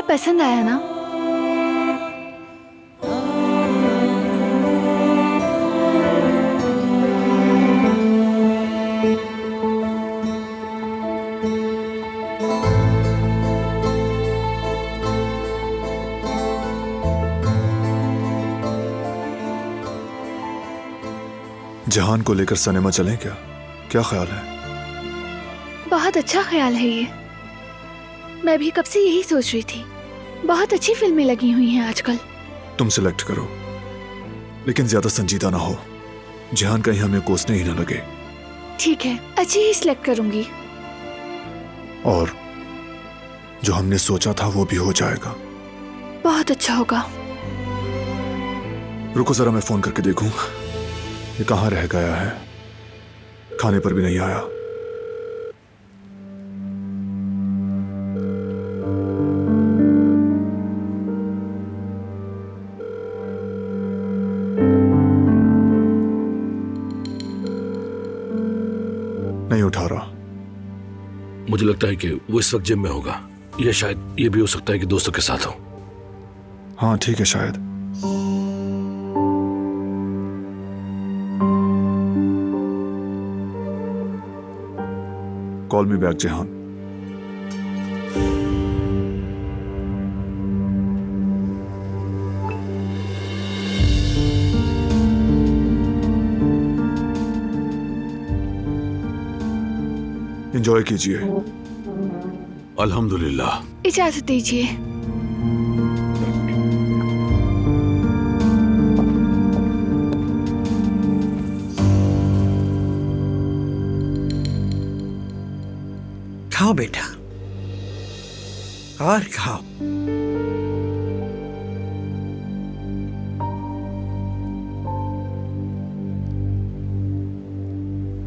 पसंद आया ना? जहान को लेकर सिनेमा चलें क्या? क्या ख्याल है? बहुत अच्छा ख्याल है ये। मैं भी कब से यही सोच रही थी। बहुत अच्छी फिल्में लगी हुई हैं आजकल। तुम सिलेक्ट करो, लेकिन ज्यादा संजीदा ना हो। जहान कहीं हमें कोसने ही ना लगे। ठीक है, अच्छी ही सिलेक्ट करूंगी। और जो हमने सोचा था वो भी हो जाएगा। बहुत अच्छा होगा। रुको जरा, मैं फोन करके देखूं ये कहाँ रह गया है। खाने पर भी नहीं आया। नहीं उठा रहा। मुझे लगता है कि वो इस वक्त जिम में होगा, या शायद ये भी हो सकता है कि दोस्तों के साथ हो। हाँ ठीक है, शायद। कॉल मी बैक जहान। एंजॉय कीजिए। अल्हम्दुलिल्लाह। इजाजत दीजिए। खाओ बेटा, और खाओ।